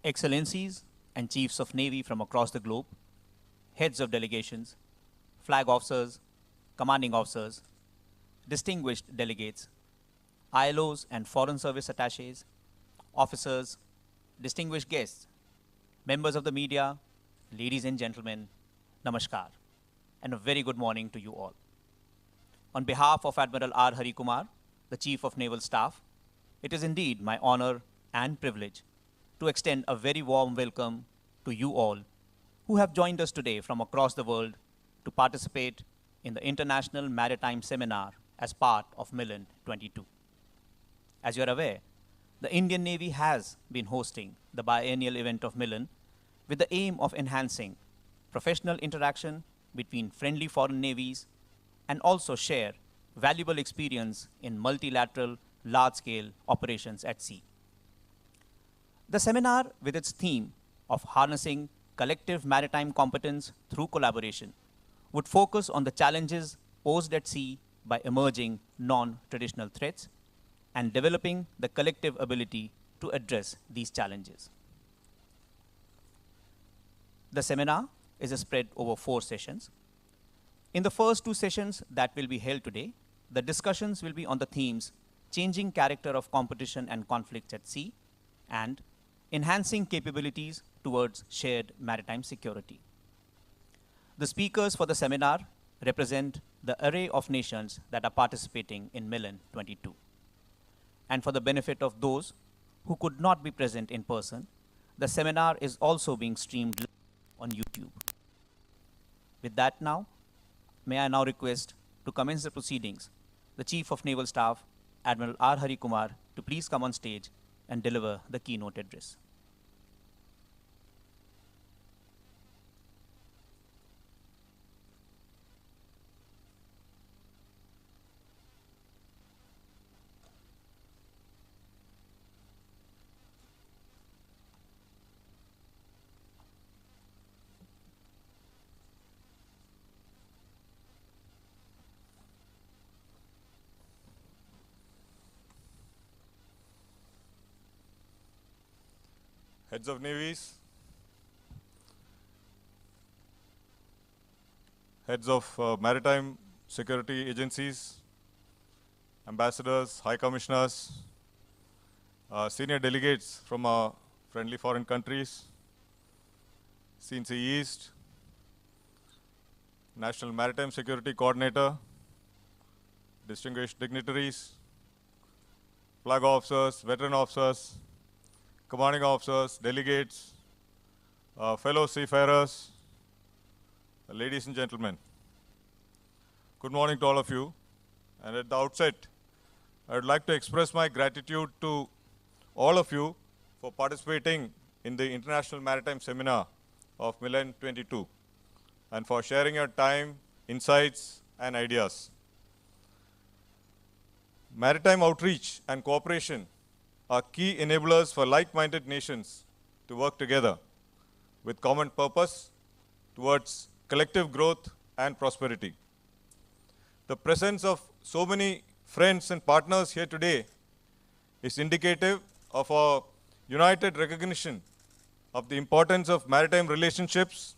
Excellencies and Chiefs of Navy from across the globe, heads of delegations, flag officers, commanding officers, distinguished delegates, ILOs and Foreign Service attaches, officers, distinguished guests, members of the media, ladies and gentlemen, namaskar, and a very good morning to you all. On behalf of Admiral R. Hari Kumar, the Chief of Naval Staff, it is indeed my honor and privilege to extend a very warm welcome to you all who have joined us today from across the world to participate in the International Maritime Seminar as part of Milan 22. As you are aware, the Indian Navy has been hosting the biennial event of Milan with the aim of enhancing professional interaction between friendly foreign navies and also share valuable experience in multilateral large-scale operations at sea. The seminar, with its theme of harnessing collective maritime competence through collaboration, would focus on the challenges posed at sea by emerging non-traditional threats and developing the collective ability to address these challenges. The seminar is spread over 4 sessions. In the first 2 sessions that will be held today, the discussions will be on the themes changing character of competition and conflicts at sea and enhancing capabilities towards shared maritime security. The speakers for the seminar represent the array of nations that are participating in Milan 22. And for the benefit of those who could not be present in person, the seminar is also being streamed on YouTube. With that now, may I now request to commence the proceedings, the Chief of Naval Staff, Admiral R. Hari Kumar, to please come on stage and deliver the keynote address. Heads of navies, heads of maritime security agencies, ambassadors, high commissioners, senior delegates from our friendly foreign countries, CNC East, National Maritime Security Coordinator, distinguished dignitaries, flag officers, veteran officers, commanding officers, delegates, fellow seafarers, ladies and gentlemen. Good morning to all of you. And at the outset, I would like to express my gratitude to all of you for participating in the International Maritime Seminar of Milan 22 and for sharing your time, insights, and ideas. Maritime outreach and cooperation are key enablers for like-minded nations to work together with common purpose towards collective growth and prosperity. The presence of so many friends and partners here today is indicative of our united recognition of the importance of maritime relationships,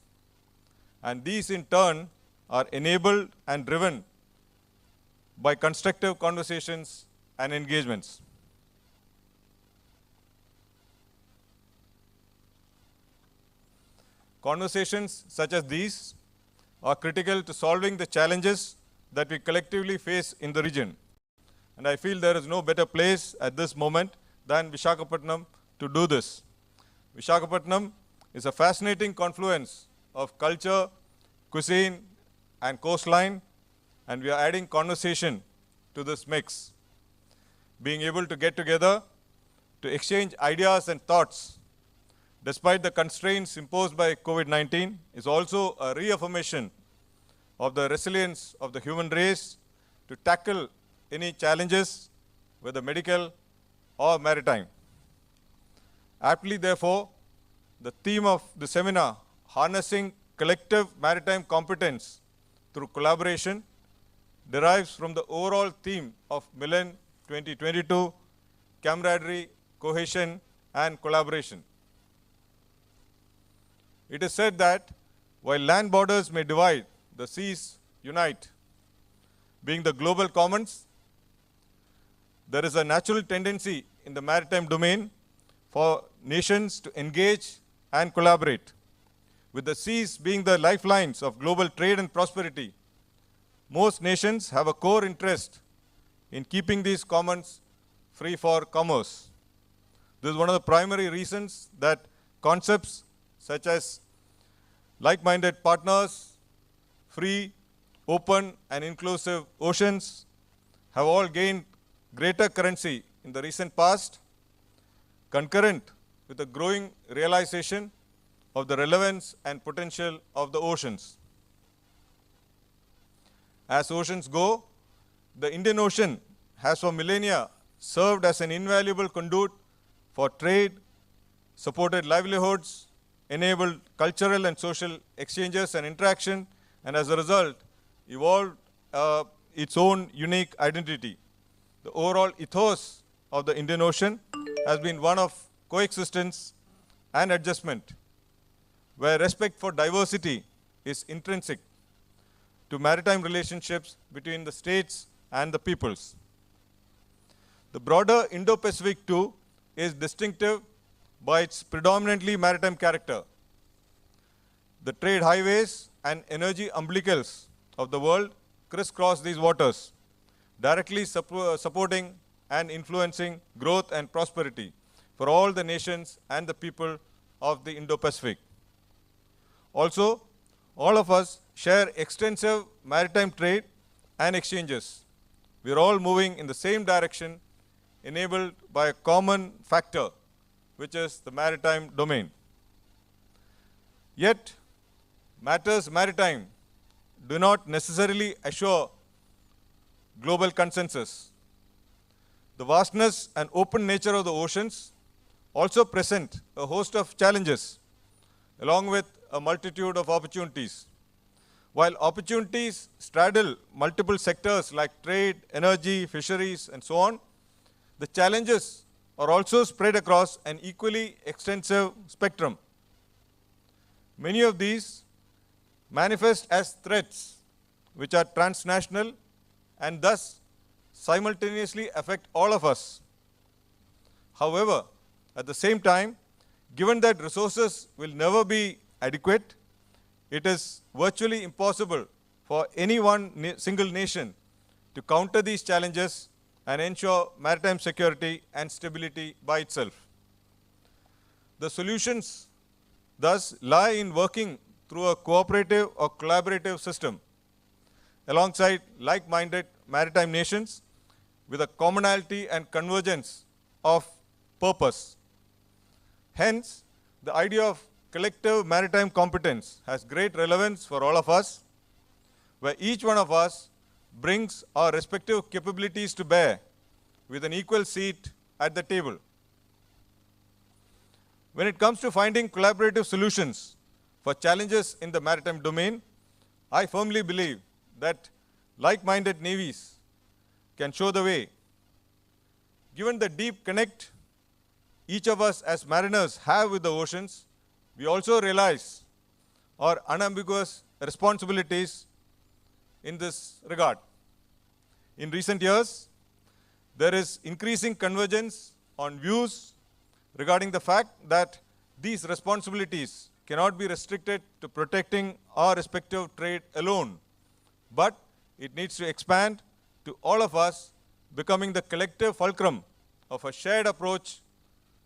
and these in turn are enabled and driven by constructive conversations and engagements. Conversations such as these are critical to solving the challenges that we collectively face in the region. And I feel there is no better place at this moment than Visakhapatnam to do this. Visakhapatnam is a fascinating confluence of culture, cuisine, and coastline, and we are adding conversation to this mix. Being able to get together to exchange ideas and thoughts despite the constraints imposed by COVID-19 is also a reaffirmation of the resilience of the human race to tackle any challenges, whether medical or maritime. Aptly, therefore, the theme of the seminar, Harnessing Collective Maritime Competence Through Collaboration, derives from the overall theme of Milan 2022, camaraderie, cohesion, and collaboration. It is said that while land borders may divide, the seas unite. Being the global commons, there is a natural tendency in the maritime domain for nations to engage and collaborate. With the seas being the lifelines of global trade and prosperity, most nations have a core interest in keeping these commons free for commerce. This is one of the primary reasons that concepts such as like-minded partners, free, open, and inclusive oceans have all gained greater currency in the recent past, concurrent with the growing realization of the relevance and potential of the oceans. As oceans go, the Indian Ocean has for millennia served as an invaluable conduit for trade, supported livelihoods, enabled cultural and social exchanges and interaction, and as a result, evolved its own unique identity. The overall ethos of the Indian Ocean has been one of coexistence and adjustment, where respect for diversity is intrinsic to maritime relationships between the states and the peoples. The broader Indo-Pacific too is distinctive by its predominantly maritime character. The trade highways and energy umbilicals of the world crisscross these waters, directly supporting and influencing growth and prosperity for all the nations and the people of the Indo-Pacific. Also, all of us share extensive maritime trade and exchanges. We are all moving in the same direction, enabled by a common factor, which is the maritime domain. Yet, matters maritime do not necessarily assure global consensus. The vastness and open nature of the oceans also present a host of challenges, along with a multitude of opportunities. While opportunities straddle multiple sectors like trade, energy, fisheries, and so on, the challenges are also spread across an equally extensive spectrum. Many of these manifest as threats which are transnational and thus simultaneously affect all of us. However, at the same time, given that resources will never be adequate, it is virtually impossible for any one single nation to counter these challenges and ensure maritime security and stability by itself. The solutions thus lie in working through a cooperative or collaborative system alongside like-minded maritime nations with a commonality and convergence of purpose. Hence, the idea of collective maritime competence has great relevance for all of us, where each one of us brings our respective capabilities to bear with an equal seat at the table. When it comes to finding collaborative solutions for challenges in the maritime domain, I firmly believe that like-minded navies can show the way. Given the deep connect each of us as mariners have with the oceans, we also realize our unambiguous responsibilities in this regard. In recent years, there is increasing convergence on views regarding the fact that these responsibilities cannot be restricted to protecting our respective trade alone, but it needs to expand to all of us, becoming the collective fulcrum of a shared approach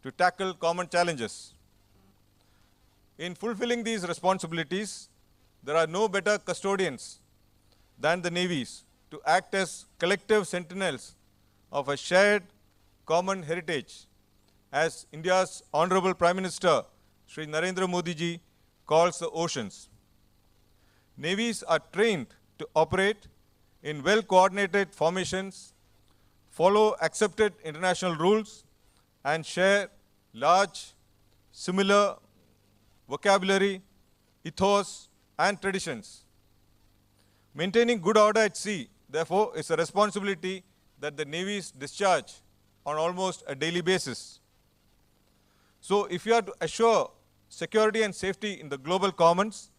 to tackle common challenges. In fulfilling these responsibilities, there are no better custodians than the navies to act as collective sentinels of a shared common heritage, as India's Honorable Prime Minister, Shri Narendra Modi ji, calls the oceans. Navies are trained to operate in well-coordinated formations, follow accepted international rules, and share large, similar vocabulary, ethos, and traditions. Maintaining good order at sea, therefore, is a responsibility that the navies discharge on almost a daily basis. So, if you are to assure security and safety in the global commons,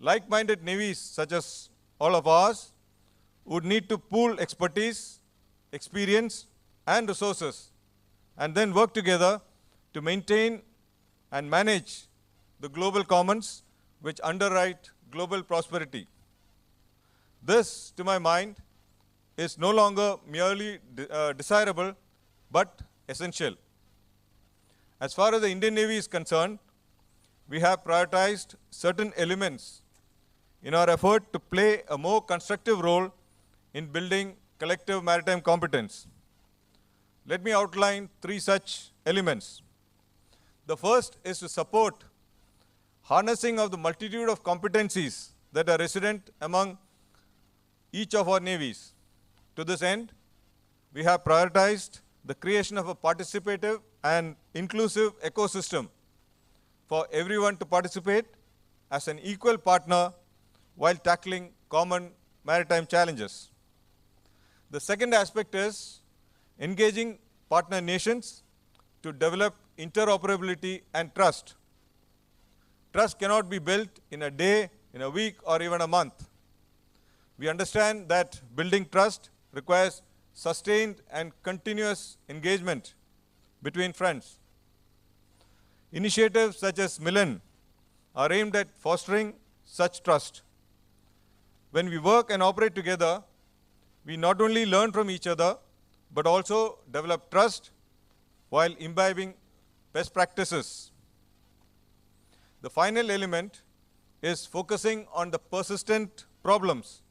like-minded navies such as all of ours would need to pool expertise, experience, and resources, and then work together to maintain and manage the global commons which underwrite global prosperity. This, to my mind, is no longer merely desirable, but essential. As far as the Indian Navy is concerned, we have prioritized certain elements in our effort to play a more constructive role in building collective maritime competence. Let me outline 3 such elements. The first is to support harnessing of the multitude of competencies that are resident among each of our navies. To this end, we have prioritized the creation of a participative and inclusive ecosystem for everyone to participate as an equal partner while tackling common maritime challenges. The second aspect is engaging partner nations to develop interoperability and trust. Trust cannot be built in a day, in a week, or even a month. We understand that building trust requires sustained and continuous engagement between friends. Initiatives such as Milan are aimed at fostering such trust. When we work and operate together, we not only learn from each other, but also develop trust while imbibing best practices. The final element is focusing on the persistent problems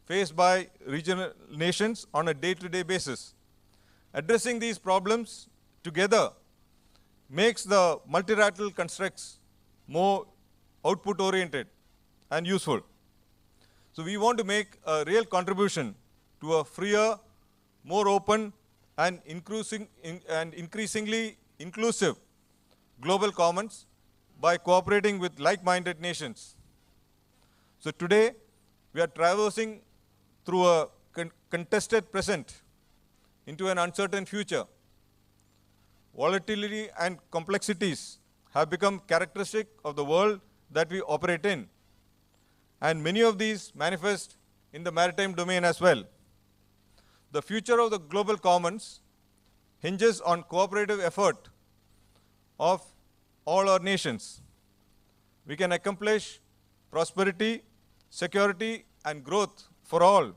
faced by regional nations on a day-to-day basis. Addressing these problems together makes the multilateral constructs more output-oriented and useful. So we want to make a real contribution to a freer, more open, and increasingly inclusive global commons by cooperating with like-minded nations. So today, we are traversing through a contested present into an uncertain future. Volatility and complexities have become characteristic of the world that we operate in, and many of these manifest in the maritime domain as well. The future of the global commons hinges on cooperative effort of all our nations. We can accomplish prosperity, security, and growth for all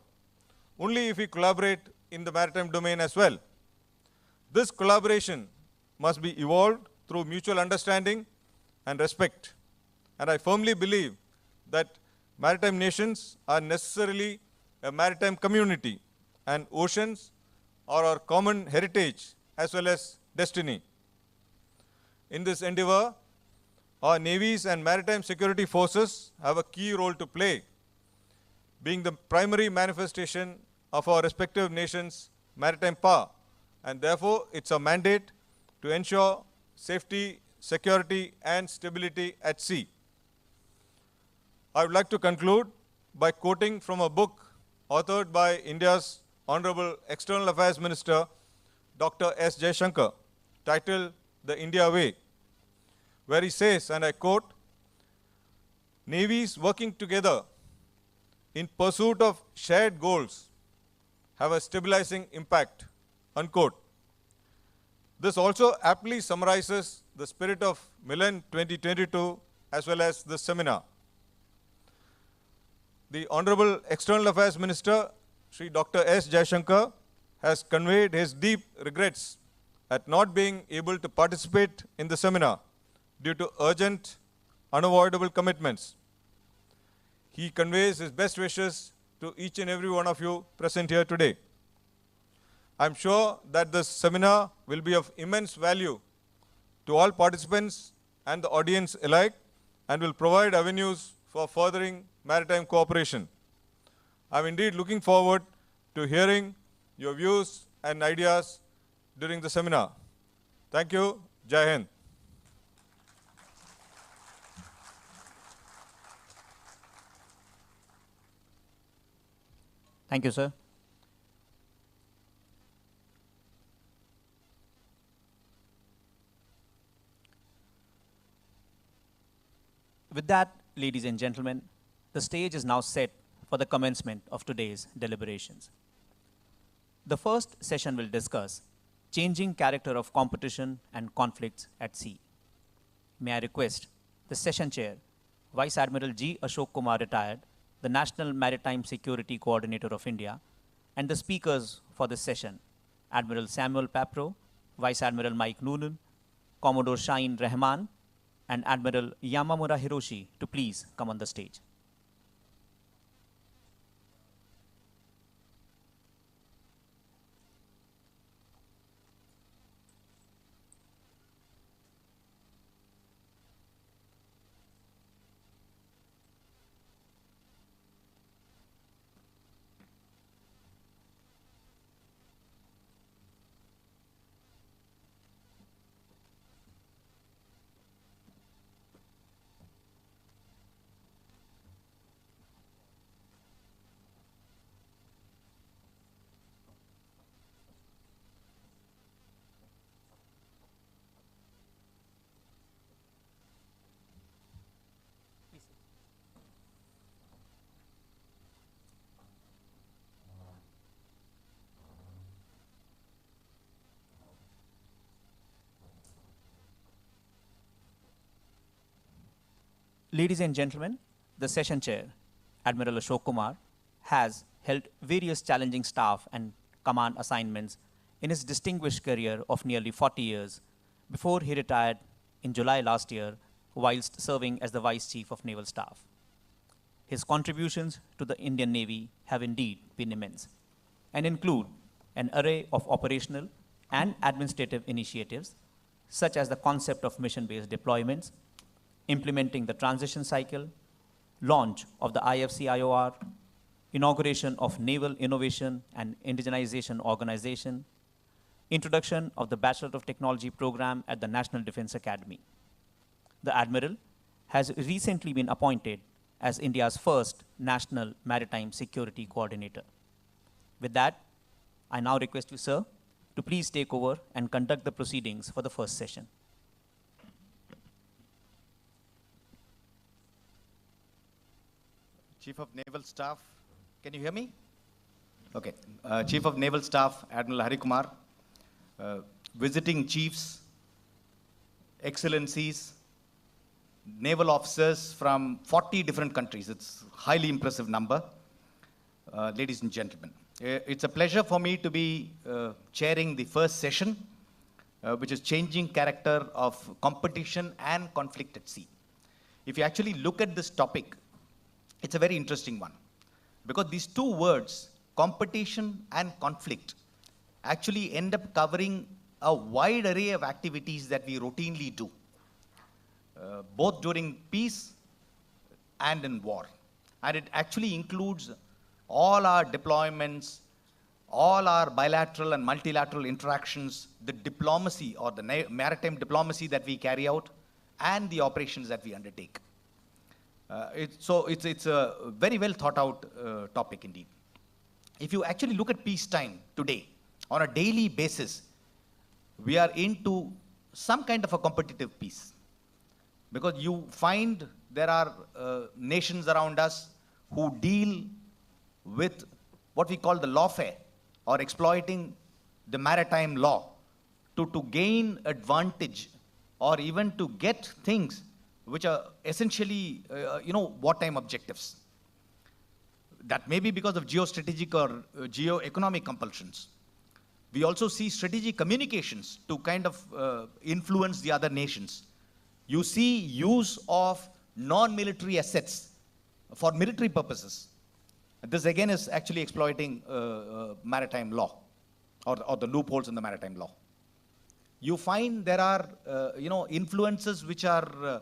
only if we collaborate in the maritime domain as well. This collaboration must be evolved through mutual understanding and respect. And I firmly believe that maritime nations are necessarily a maritime community, and oceans are our common heritage as well as destiny. In this endeavor, our navies and maritime security forces have a key role to play, being the primary manifestation of our respective nations' maritime power, and therefore it's a mandate to ensure safety, security, and stability at sea. I would like to conclude by quoting from a book authored by India's Honorable External Affairs Minister, Dr. S. Jaishankar, titled The India Way, where he says, and I quote, "Navies working together in pursuit of shared goals have a stabilizing impact," unquote. This also aptly summarizes the spirit of Milan 2022 as well as this seminar. The Honorable External Affairs Minister, Shri Dr. S. Jaishankar, has conveyed his deep regrets at not being able to participate in the seminar due to urgent, unavoidable commitments. He conveys his best wishes to each and every one of you present here today. I'm sure that this seminar will be of immense value to all participants and the audience alike, and will provide avenues for furthering maritime cooperation. I'm indeed looking forward to hearing your views and ideas during the seminar. Thank you. Jai Hind. Thank you, sir. that, ladies and gentlemen, the stage is now set for the commencement of today's deliberations. The first session will discuss changing character of competition and conflicts at sea. May I request the session chair, Vice Admiral G. Ashok Kumar retired, the National Maritime Security Coordinator of India, and the speakers for this session, Admiral Samuel Papro, Vice Admiral Mike Noonan, Commodore Shaheen Rahman, and Admiral Yamamura Hiroshi to please come on the stage. Ladies and gentlemen, the session chair, Admiral Ashok Kumar, has held various challenging staff and command assignments in his distinguished career of nearly 40 years before he retired in July last year whilst serving as the Vice Chief of Naval Staff. His contributions to the Indian Navy have indeed been immense and include an array of operational and administrative initiatives such as the concept of mission-based deployments, implementing the transition cycle, launch of the IFC-IOR, inauguration of Naval Innovation and Indigenization Organization, introduction of the Bachelor of Technology program at the National Defense Academy. The Admiral has recently been appointed as India's first National Maritime Security Coordinator. With that, I now request you, sir, to please take over and conduct the proceedings for the first session. Chief of Naval Staff, can you hear me? Okay. Chief of Naval Staff, Admiral Hari Kumar, visiting chiefs, excellencies, naval officers from 40 different countries. It's a highly impressive number. Ladies and gentlemen, it's a pleasure for me to be chairing the first session, which is changing character of competition and conflict at sea. If you actually look at this topic, it's a very interesting one, because these two words, competition and conflict, actually end up covering a wide array of activities that we routinely do, both during peace and in war. And it actually includes all our deployments, all our bilateral and multilateral interactions, the diplomacy or the maritime diplomacy that we carry out, and the operations that we undertake. So it's a very well thought out topic indeed. If you actually look at peacetime today, on a daily basis, we are into some kind of a competitive peace. Because you find there are nations around us who deal with what we call the lawfare, or exploiting the maritime law to gain advantage, or even to get things which are essentially, wartime objectives. That may be because of geostrategic or geo-economic compulsions. We also see strategic communications to kind of influence the other nations. You see use of non-military assets for military purposes. This again is actually exploiting maritime law, or the loopholes in the maritime law. You find there are, influences which are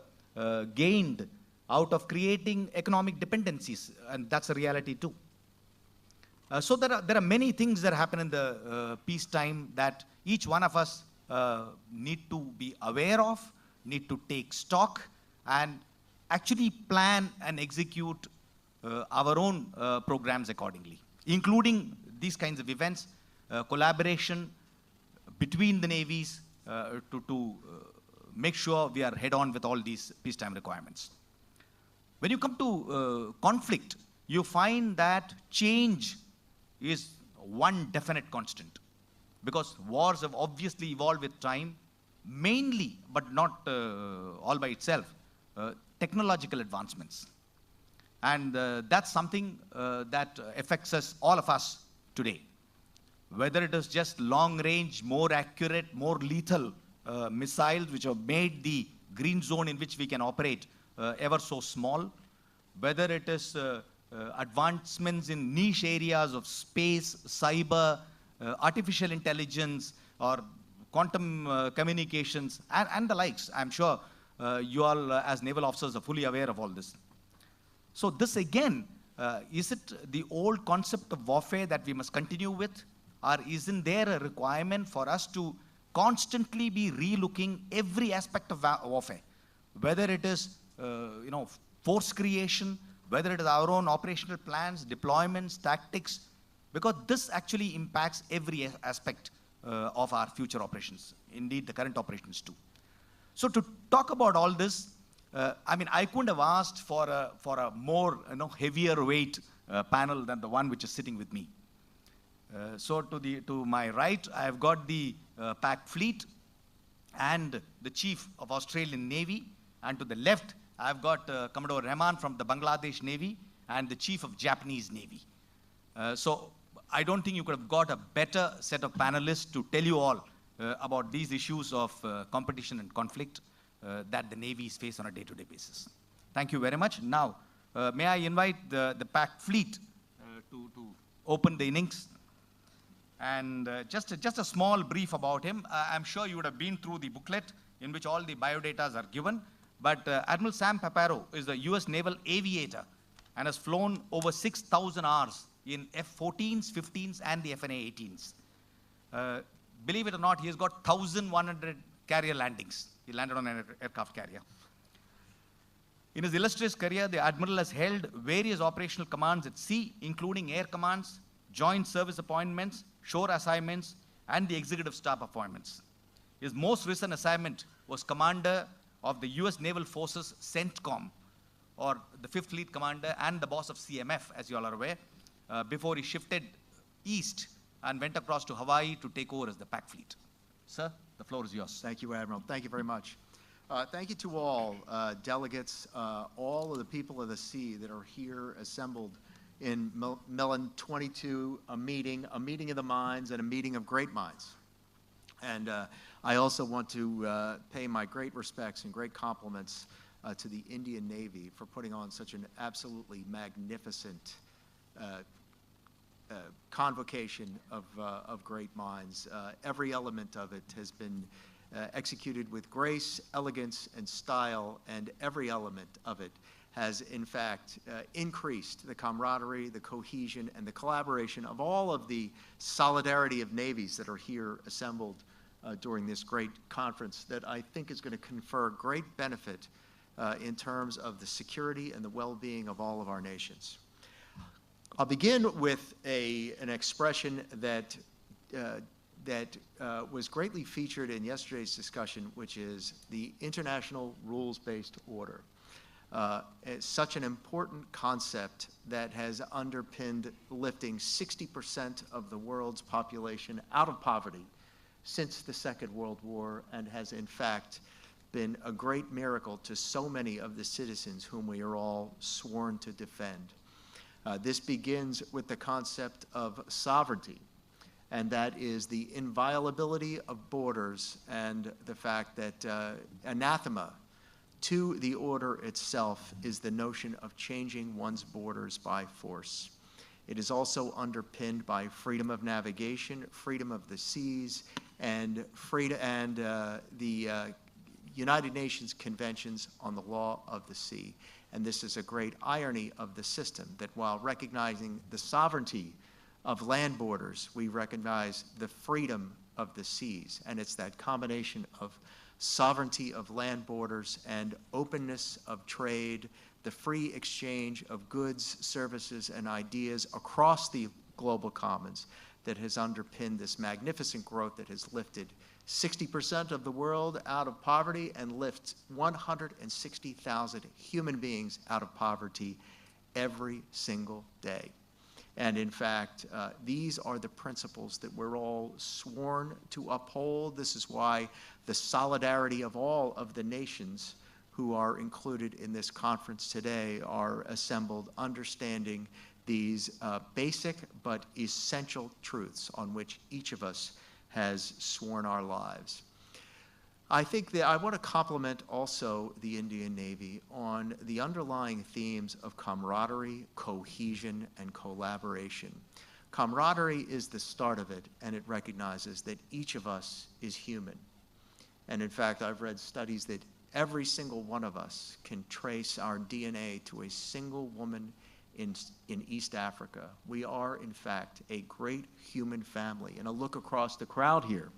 gained out of creating economic dependencies, and that's a reality too. So there are many things that happen in the peacetime that each one of us need to be aware of, need to take stock, and actually plan and execute our own programs accordingly, including these kinds of events, collaboration between the navies to make sure we are head on with all these peacetime requirements. When you come to conflict, you find that change is one definite constant. Because wars have obviously evolved with time, mainly, but not all by itself, technological advancements. And that's something that affects us, all of us today. Whether it is just long range, more accurate, more lethal missiles which have made the green zone in which we can operate ever so small, whether it is advancements in niche areas of space, cyber, artificial intelligence, or quantum communications, and the likes. I'm sure you all as naval officers are fully aware of all this. So this again, is it the old concept of warfare that we must continue with? Or isn't there a requirement for us to constantly be relooking every aspect of warfare? Whether it is, force creation, whether it is our own operational plans, deployments, tactics, because this actually impacts every aspect of our future operations, indeed the current operations too. So to talk about all this, I couldn't have asked for a more heavier weight panel than the one which is sitting with me. So to my right, I have got the Pac Fleet and the Chief of Australian Navy, and to the left, I've got Commodore Rahman from the Bangladesh Navy and the Chief of Japanese Navy. So I don't think you could have got a better set of panelists to tell you all about these issues of competition and conflict that the navies face on a day-to-day basis. Thank you very much. Now, may I invite the Pac Fleet to open the innings. And just a small brief about him. I'm sure you would have been through the booklet in which all the biodatas are given. But Admiral Sam Paparo is the US Naval Aviator and has flown over 6,000 hours in F-14s, 15s, and the FNA-18s. Believe it or not, he has got 1,100 carrier landings. He landed on an aircraft carrier. In his illustrious career, the Admiral has held various operational commands at sea, including air commands, joint service appointments, shore assignments, and the executive staff appointments. His most recent assignment was Commander of the US Naval Forces CENTCOM, or the 5th Fleet Commander and the boss of CMF, as you all are aware, before he shifted east and went across to Hawaii to take over as the Pac Fleet. Sir, the floor is yours. Thank you, Admiral. Thank you very much. Thank you to all delegates, all of the people of the sea that are here assembled in Mellon 22, a meeting of the minds and a meeting of great minds. And I also want to pay my great respects and great compliments to the Indian Navy for putting on such an absolutely magnificent convocation of great minds. Every element of it has been executed with grace, elegance, and style, and every element of it has in fact increased the camaraderie, the cohesion, and the collaboration of all of the solidarity of navies that are here assembled during this great conference that I think is going to confer great benefit in terms of the security and the well-being of all of our nations. I'll begin with an expression that was greatly featured in yesterday's discussion, which is the international rules-based order. It's such an important concept that has underpinned lifting 60% of the world's population out of poverty since the Second World War, and has in fact been a great miracle to so many of the citizens whom we are all sworn to defend. This begins with the concept of sovereignty, and that is the inviolability of borders and the fact that anathema to the order itself is the notion of changing one's borders by force. It is also underpinned by freedom of navigation, freedom of the seas, and the United Nations Conventions on the Law of the Sea. And this is a great irony of the system, that while recognizing the sovereignty of land borders, we recognize the freedom of the seas. And it's that combination of sovereignty of land borders and openness of trade, the free exchange of goods, services, and ideas across the global commons that has underpinned this magnificent growth that has lifted 60% of the world out of poverty and lift 160,000 human beings out of poverty every single day. And in fact, these are the principles that we're all sworn to uphold. This is why the solidarity of all of the nations who are included in this conference today are assembled, understanding these basic but essential truths on which each of us has sworn our lives. I think that I want to compliment also the Indian Navy on the underlying themes of camaraderie, cohesion, and collaboration. Camaraderie is the start of it, and it recognizes that each of us is human. And in fact, I've read studies that every single one of us can trace our DNA to a single woman in East Africa. We are, in fact, a great human family. And a look across the crowd here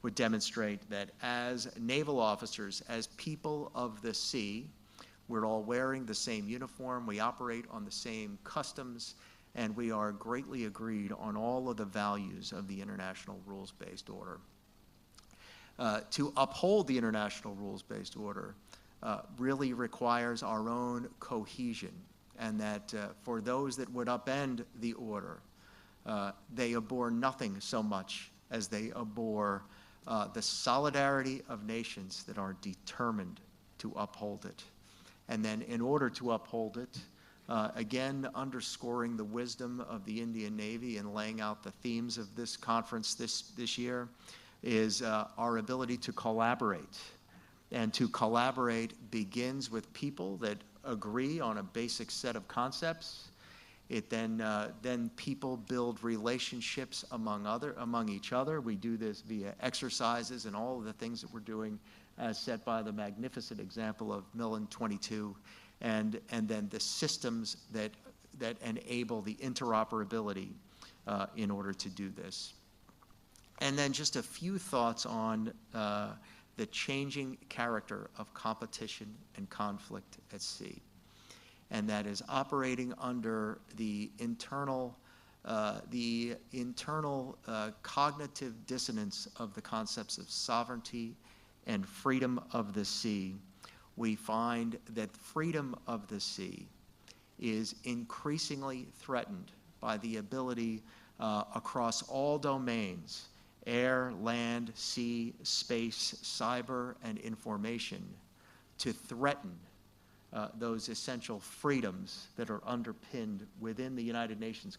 would demonstrate that as naval officers, as people of the sea, we're all wearing the same uniform, we operate on the same customs, and we are greatly agreed on all of the values of the international rules-based order. To uphold the international rules-based order really requires our own cohesion, and that for those that would upend the order, they abhor nothing so much as they abhor the solidarity of nations that are determined to uphold it. And then in order to uphold it, again, underscoring the wisdom of the Indian Navy and laying out the themes of this conference this year, is our ability to collaborate. And to collaborate begins with people that agree on a basic set of concepts. It then people build relationships among each other. We do this via exercises and all of the things that we're doing as set by the magnificent example of Millen 22, and then the systems that enable the interoperability in order to do this. And then just a few thoughts on the changing character of competition and conflict at sea. And that is operating under the internal cognitive dissonance of the concepts of sovereignty and freedom of the sea. We find that freedom of the sea is increasingly threatened by the ability across all domains, air, land, sea, space, cyber, and information, to threaten those essential freedoms that are underpinned within the United Nations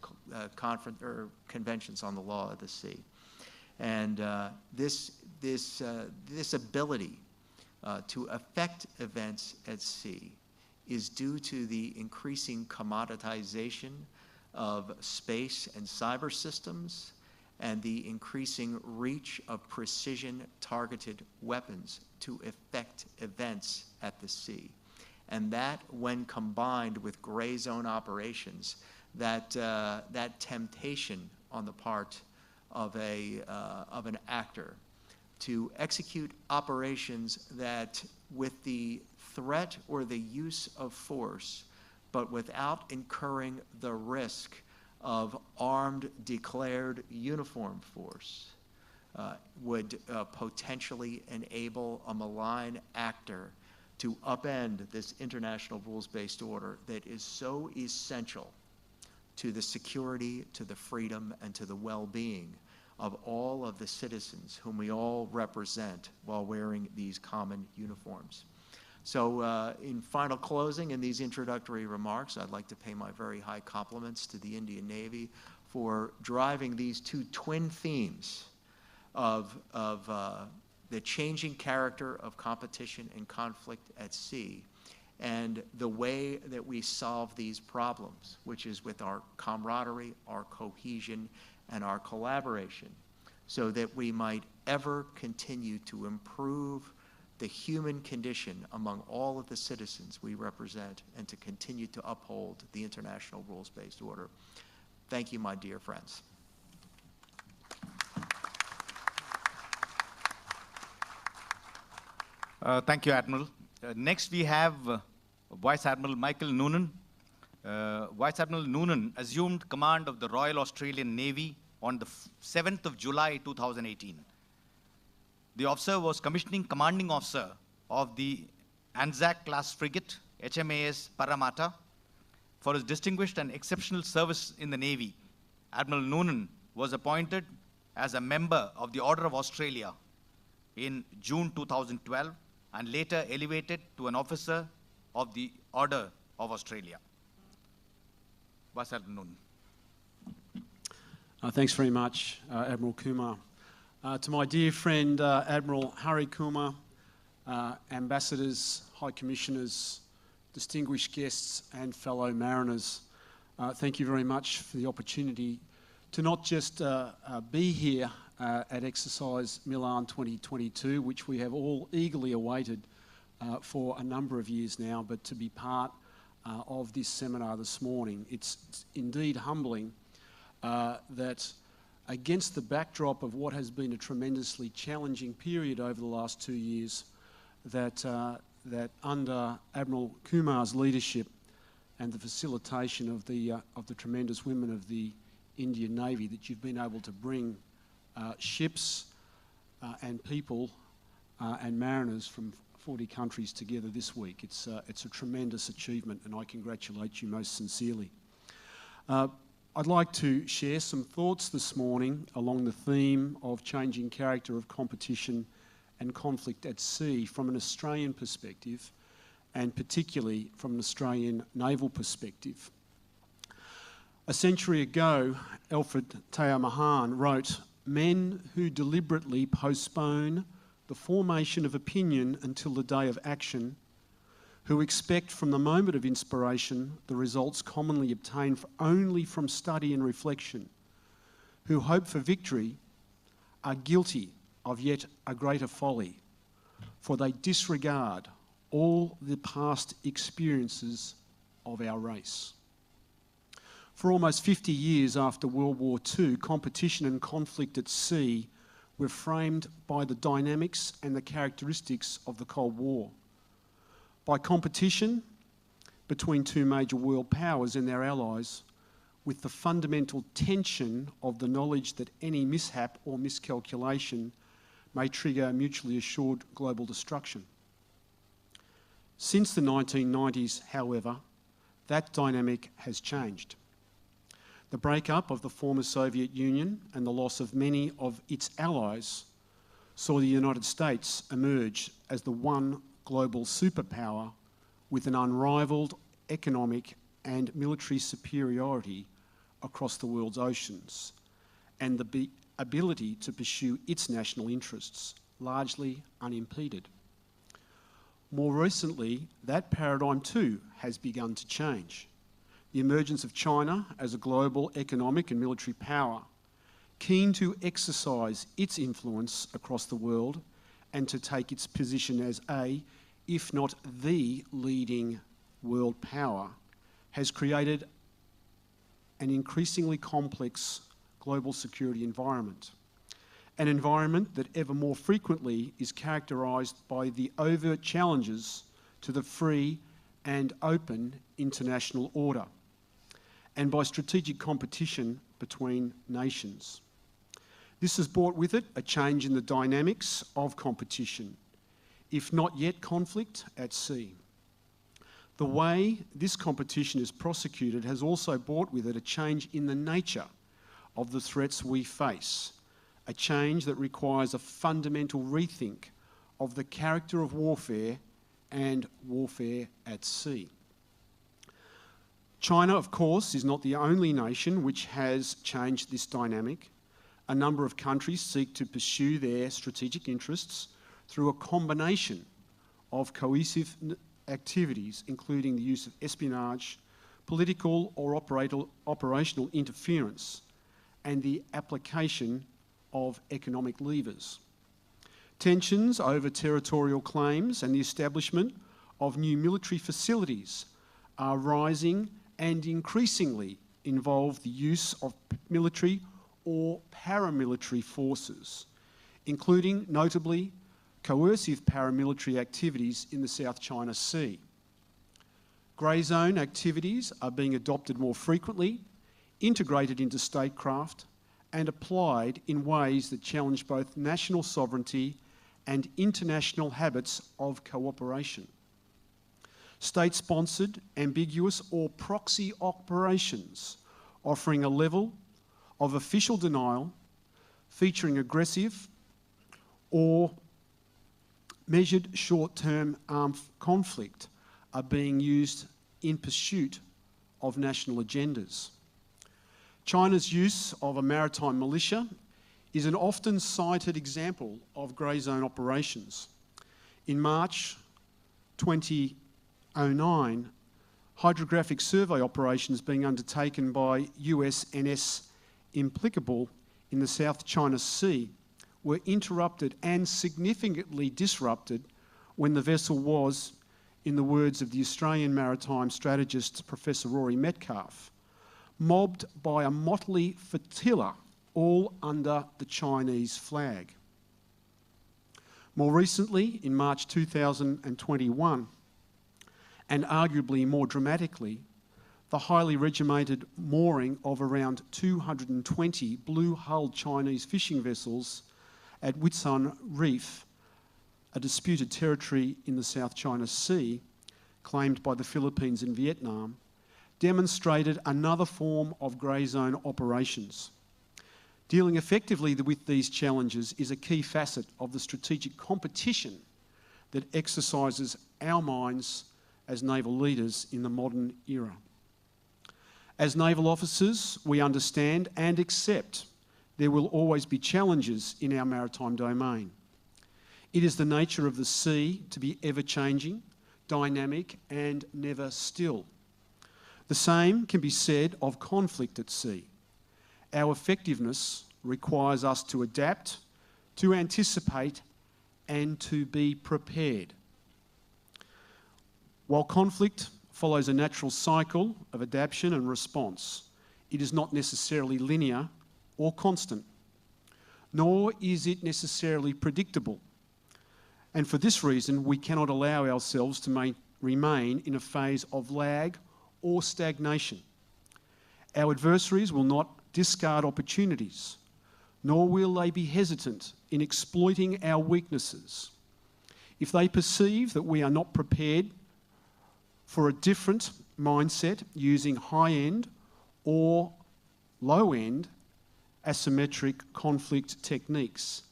conventions on the law of the sea. And this ability to affect events at sea is due to the increasing commoditization of space and cyber systems and the increasing reach of precision-targeted weapons to affect events at the sea. And that, when combined with gray zone operations, that temptation on the part of an actor to execute operations that, with the threat or the use of force, but without incurring the risk of armed, declared uniform force, would potentially enable a malign actor to upend this international rules-based order that is so essential to the security, to the freedom, and to the well-being of all of the citizens whom we all represent while wearing these common uniforms. So in final closing, in these introductory remarks, I'd like to pay my very high compliments to the Indian Navy for driving these two twin themes of the changing character of competition and conflict at sea, and the way that we solve these problems, which is with our camaraderie, our cohesion, and our collaboration, so that we might ever continue to improve the human condition among all of the citizens we represent, and to continue to uphold the international rules-based order. Thank you, my dear friends. Thank you, Admiral. Next, we have Vice Admiral Michael Noonan. Vice Admiral Noonan assumed command of the Royal Australian Navy on the 7th of July, 2018. The officer was commissioning commanding officer of the Anzac class frigate HMAS Parramatta. For his distinguished and exceptional service in the Navy, Admiral Noonan was appointed as a member of the Order of Australia in June 2012 and later elevated to an officer of the Order of Australia. Vice Admiral Noonan. Thanks very much, Admiral Kumar. To my dear friend Admiral Hari Kumar, ambassadors, high commissioners, distinguished guests and fellow mariners, thank you very much for the opportunity to not just be here at Exercise Milan 2022, which we have all eagerly awaited for a number of years now, but to be part of this seminar this morning. It's indeed humbling that against the backdrop of what has been a tremendously challenging period over the last 2 years, that under Admiral Kumar's leadership and the facilitation of the tremendous women of the Indian Navy, that you've been able to bring ships and people and mariners from 40 countries together this week. It's a tremendous achievement, and I congratulate you most sincerely. I'd like to share some thoughts this morning along the theme of changing character of competition and conflict at sea from an Australian perspective, and particularly from an Australian naval perspective. A century ago, Alfred Taya Mahan wrote, "Men who deliberately postpone the formation of opinion until the day of action, who expect from the moment of inspiration the results commonly obtained only from study and reflection, who hope for victory, are guilty of yet a greater folly, for they disregard all the past experiences of our race." For almost 50 years after World War II, competition and conflict at sea were framed by the dynamics and the characteristics of the Cold War. By competition between two major world powers and their allies, with the fundamental tension of the knowledge that any mishap or miscalculation may trigger mutually assured global destruction. Since the 1990s, however, that dynamic has changed. The breakup of the former Soviet Union and the loss of many of its allies saw the United States emerge as the one global superpower with an unrivaled economic and military superiority across the world's oceans, and the ability to pursue its national interests largely unimpeded. More recently, that paradigm too has begun to change. The emergence of China as a global economic and military power, keen to exercise its influence across the world and to take its position as a, if not the leading world power, has created an increasingly complex global security environment. An environment that ever more frequently is characterised by the overt challenges to the free and open international order, and by strategic competition between nations. This has brought with it a change in the dynamics of competition, if not yet conflict, at sea. The way this competition is prosecuted has also brought with it a change in the nature of the threats we face, a change that requires a fundamental rethink of the character of warfare and warfare at sea. China, of course, is not the only nation which has changed this dynamic. A number of countries seek to pursue their strategic interests through a combination of cohesive activities, including the use of espionage, political or operational interference, and the application of economic levers. Tensions over territorial claims and the establishment of new military facilities are rising and increasingly involve the use of military or paramilitary forces, including notably coercive paramilitary activities in the South China Sea. Grey zone activities are being adopted more frequently, integrated into statecraft, and applied in ways that challenge both national sovereignty and international habits of cooperation. State-sponsored, ambiguous or proxy operations offering a level of official denial, featuring aggressive or measured short-term armed conflict are being used in pursuit of national agendas. China's use of a maritime militia is an often cited example of grey zone operations. In March 2009, hydrographic survey operations being undertaken by USNS Implicable in the South China Sea were interrupted and significantly disrupted when the vessel was, in the words of the Australian maritime strategist Professor Rory Metcalfe, mobbed by a motley flotilla all under the Chinese flag. More recently, in March 2021, and arguably more dramatically, the highly regimented mooring of around 220 blue-hulled Chinese fishing vessels at Whitsun Reef, a disputed territory in the South China Sea, claimed by the Philippines and Vietnam, demonstrated another form of grey zone operations. Dealing effectively with these challenges is a key facet of the strategic competition that exercises our minds as naval leaders in the modern era. As naval officers, we understand and accept there will always be challenges in our maritime domain. It is the nature of the sea to be ever-changing, dynamic, and never still. The same can be said of conflict at sea. Our effectiveness requires us to adapt, to anticipate, and to be prepared. While conflict follows a natural cycle of adaptation and response, it is not necessarily linear or constant, nor is it necessarily predictable. And for this reason, we cannot allow ourselves to remain in a phase of lag or stagnation. Our adversaries will not discard opportunities, nor will they be hesitant in exploiting our weaknesses. If they perceive that we are not prepared for a different mindset using high-end or low-end asymmetric conflict techniques,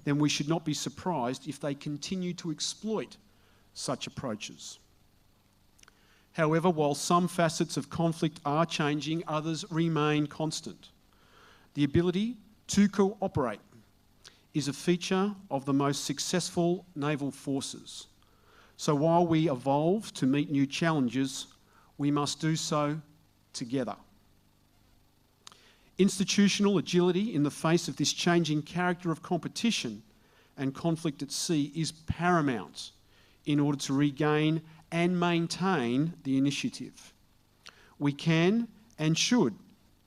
then we should not be surprised if they continue to exploit such approaches. However, while some facets of conflict are changing, others remain constant. The ability to cooperate is a feature of the most successful naval forces. So while we evolve to meet new challenges, we must do so together. Institutional agility in the face of this changing character of competition and conflict at sea is paramount in order to regain and maintain the initiative. We can and should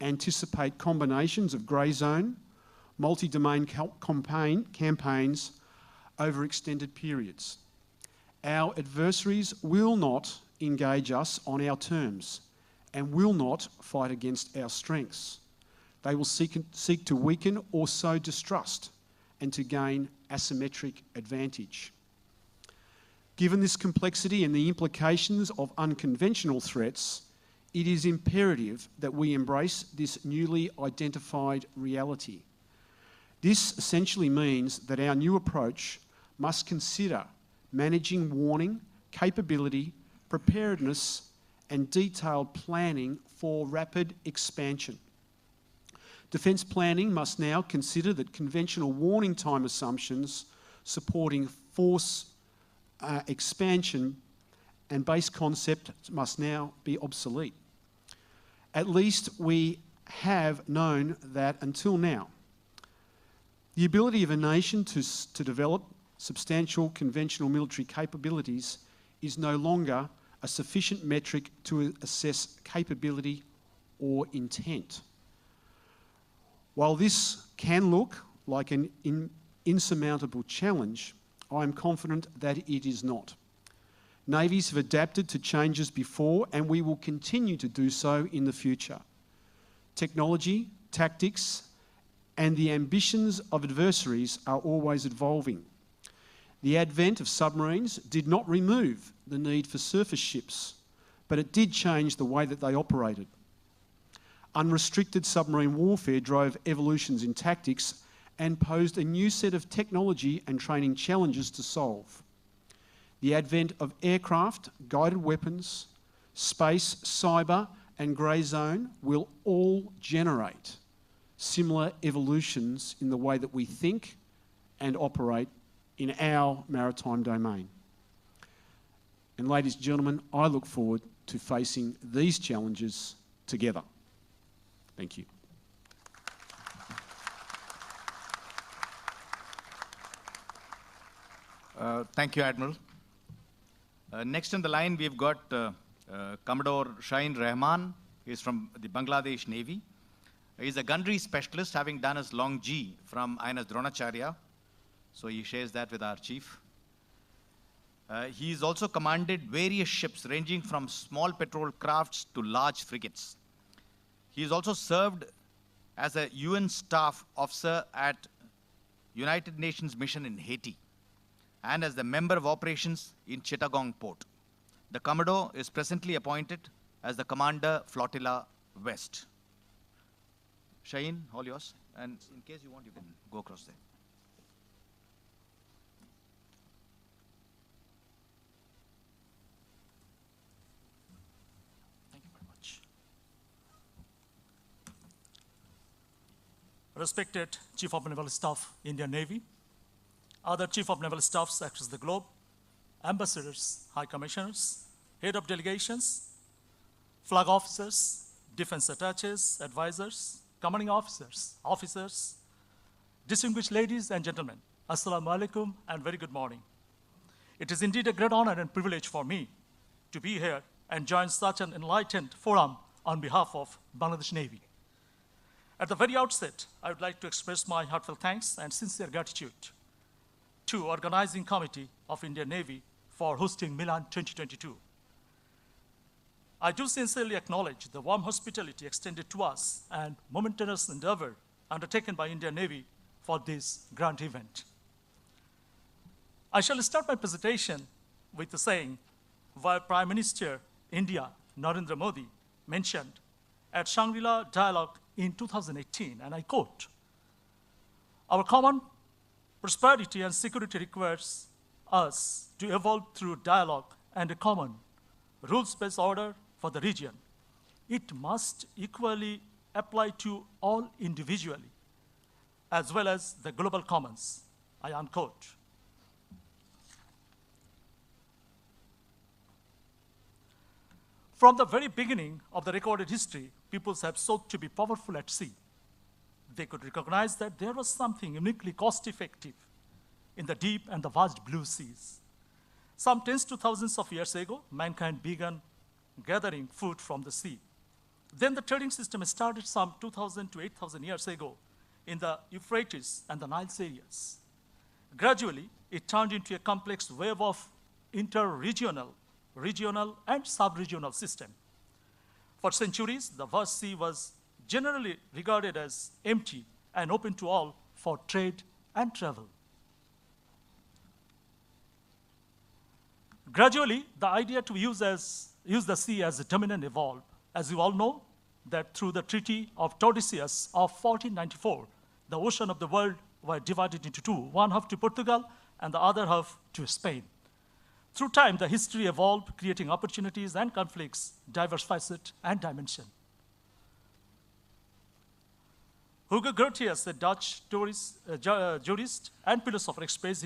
anticipate combinations of grey zone, multi-domain campaigns over extended periods. Our adversaries will not engage us on our terms and will not fight against our strengths. They will seek to weaken or sow distrust and to gain asymmetric advantage. Given this complexity and the implications of unconventional threats, it is imperative that we embrace this newly identified reality. This essentially means that our new approach must consider managing warning, capability, preparedness, and detailed planning for rapid expansion. Defence planning must now consider that conventional warning time assumptions supporting force expansion and base concept must now be obsolete. At least we have known that until now. The ability of a nation to develop substantial conventional military capabilities is no longer a sufficient metric to assess capability or intent. While this can look like an insurmountable challenge, I am confident that it is not. Navies have adapted to changes before, and we will continue to do so in the future. Technology, tactics, and the ambitions of adversaries are always evolving. The advent of submarines did not remove the need for surface ships, but it did change the way that they operated. Unrestricted submarine warfare drove evolutions in tactics and posed a new set of technology and training challenges to solve. The advent of aircraft, guided weapons, space, cyber, and grey zone will all generate similar evolutions in the way that we think and operate in our maritime domain. And ladies and gentlemen, I look forward to facing these challenges together. Thank you. Thank you, Admiral. Next in the line, we've got Commodore Shaheen Rahman. He's from the Bangladesh Navy. He's a gunnery specialist, having done his long G from INS Dronacharya. So he shares that with our chief. He's also commanded various ships ranging from small patrol crafts to large frigates. He's also served as a UN staff officer at United Nations mission in Haiti and as the member of operations in Chittagong Port. The Commodore is presently appointed as the Commander Flotilla West. Shaheen, all yours. And in case you want, you can go across there. Thank you very much. Respected Chief of Naval Staff, Indian Navy, other Chief of Naval Staffs across the globe, ambassadors, high commissioners, head of delegations, flag officers, defense attaches, advisors, commanding officers, distinguished ladies and gentlemen, Assalamu alaikum and very good morning. It is indeed a great honor and privilege for me to be here and join such an enlightened forum on behalf of Bangladesh Navy. At the very outset, I would like to express my heartfelt thanks and sincere gratitude to Organizing Committee of Indian Navy for hosting Milan 2022. I do sincerely acknowledge the warm hospitality extended to us and momentous endeavor undertaken by Indian Navy for this grand event. I shall start my presentation with the saying where Prime Minister India, Narendra Modi, mentioned at Shangri-La Dialogue in 2018, and I quote, "Our common prosperity and security requires us to evolve through dialogue and a common rules-based order for the region. It must equally apply to all individually, as well as the global commons," I unquote. From the very beginning of the recorded history, peoples have sought to be powerful at sea. They could recognize that there was something uniquely cost-effective in the deep and the vast blue seas. Some tens to thousands of years ago, mankind began gathering food from the sea. Then the trading system started some 2,000 to 8,000 years ago in the Euphrates and the Nile areas. Gradually, it turned into a complex web of inter-regional, regional, and sub-regional system. For centuries, the vast sea was generally regarded as empty and open to all for trade and travel. Gradually, the idea to use the sea as a dominant evolved. As you all know, that through the Treaty of Tordesillas of 1494, the ocean of the world were divided into two, one half to Portugal and the other half to Spain. Through time, the history evolved, creating opportunities and conflicts, diverse facet and dimension. Hugo Grotius, a Dutch jurist and philosopher, expressed in his